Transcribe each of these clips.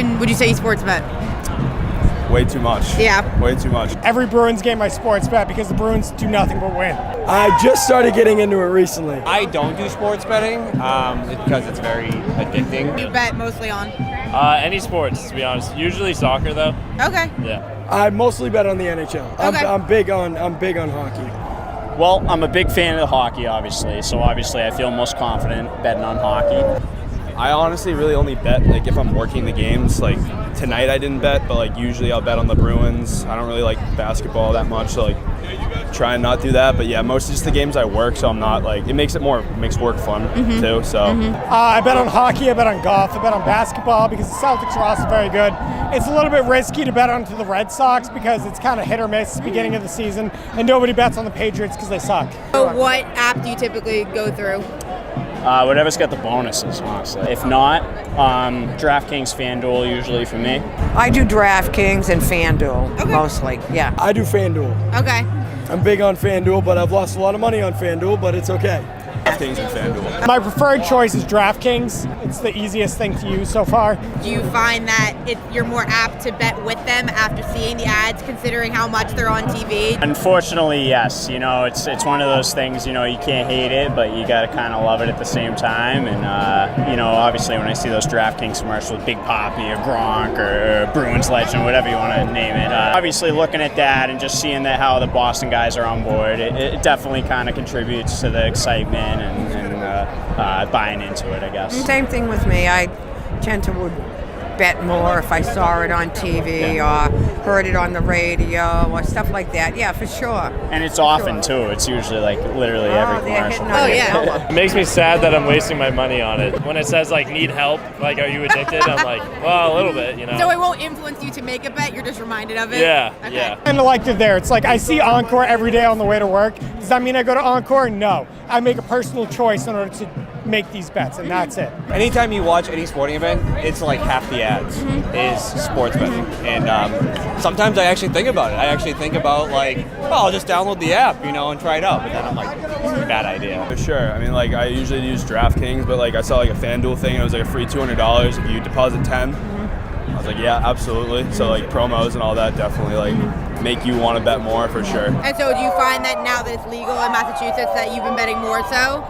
often would you say you sports bet? Way too much. Yeah. Way too much. Every Bruins game I sports bet because the Bruins do nothing but win. I just started getting into it recently. I don't do sports betting because it's very addicting. You bet mostly on? Any sports, to be honest. Usually soccer, though. Okay. Yeah. I mostly bet on the NHL. Okay. I'm big on hockey. Well, I'm a big fan of hockey, obviously. So obviously, I feel most confident betting on hockey. I honestly really only bet like if I'm working the games. Like tonight I didn't bet, but like usually I'll bet on the Bruins. I don't really like basketball that much, so like try and not do that. But yeah, mostly just the games I work, so I'm not like it makes work fun too. So I bet on hockey, I bet on golf, I bet on basketball because the Celtics are also very good. It's a little bit risky to bet onto the Red Sox because it's kind of hit or miss beginning of the season, and nobody bets on the Patriots because they suck. So what app do you typically go through? Whatever's got the bonuses, honestly. If not, DraftKings, FanDuel usually for me. I do DraftKings and FanDuel mostly, yeah. I do FanDuel. Okay. I'm big on FanDuel, but I've lost a lot of money on FanDuel, but it's okay. things in FanDuel. My preferred choice is DraftKings. It's the easiest thing to use so far. Do you find that you're more apt to bet with them after seeing the ads, considering how much they're on TV? Unfortunately, yes. You know, it's one of those things, you know, you can't hate it, but you got to kind of love it at the same time. And, you know, obviously when I see those DraftKings commercials with Big Papi or Gronk or Bruins legend, whatever you want to name it, obviously looking at that and just seeing that how the Boston guys are on board, it definitely kind of contributes to the excitement and buying into it, I guess. Same thing with me. I tend to would bet more if I saw it on TV or heard it on the radio or stuff like that. Yeah, for sure. And it's often too. It's usually like literally every commercial. It makes me sad that I'm wasting my money on it. When it says like need help, like are you addicted? I'm like, well, a little bit, you know. So it won't influence you to make a bet. You're just reminded of it. Yeah, okay. yeah. I'm elected there. It's like I see Encore every day on the way to work. Does that mean I go to Encore? No. I make a personal choice in order to make these bets, and that's it. Anytime you watch any sporting event, it's like half the ads is sports betting. And sometimes I actually think about it. I actually think about like, well, I'll just download the app, you know, and try it out. But then I'm like, this is a bad idea. For sure. I mean, like I usually use DraftKings, but like I saw like a FanDuel thing. It was like a free $200 if you deposit 10. I was like, yeah, absolutely. So like promos and all that definitely like make you want to bet more for sure. And so do you find that now that it's legal in Massachusetts that you've been betting more so?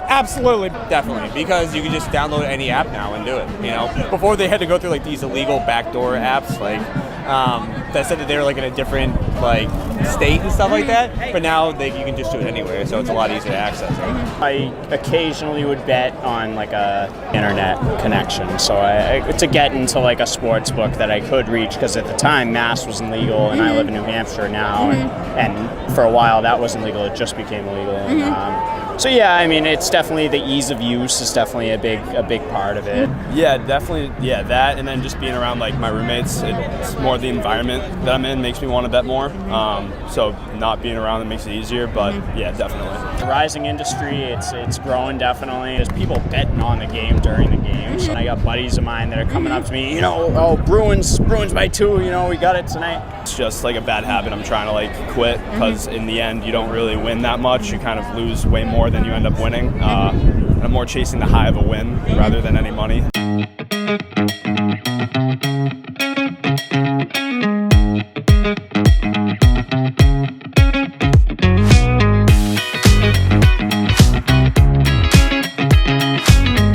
Absolutely. Definitely, because you can just download any app now and do it, you know. Before they had to go through like these illegal backdoor apps, like that said that they were like in a different like state and stuff like that. But now you can just do it anywhere, so it's a lot easier to access. I occasionally would bet on like a internet connection, so to get into like a sports book that I could reach, because at the time Mass wasn't legal, and I live in New Hampshire now, and for a while that wasn't legal. It just became legal. And, so yeah, I mean, it's definitely the ease of use is definitely a big part of it. Yeah, definitely. Yeah, that, and then just being around like my roommates, it's more the environment that I'm in makes me want to bet more. So not being around them makes it easier, but yeah, definitely. The rising industry, it's growing definitely. There's people betting on the game during the games. And I got buddies of mine that are coming up to me, you know, oh, Bruins by 2, you know, we got it tonight. It's just like a bad habit I'm trying to like quit, because in the end you don't really win that much. You kind of lose way more than you end up winning. I'm more chasing the high of a win rather than any money.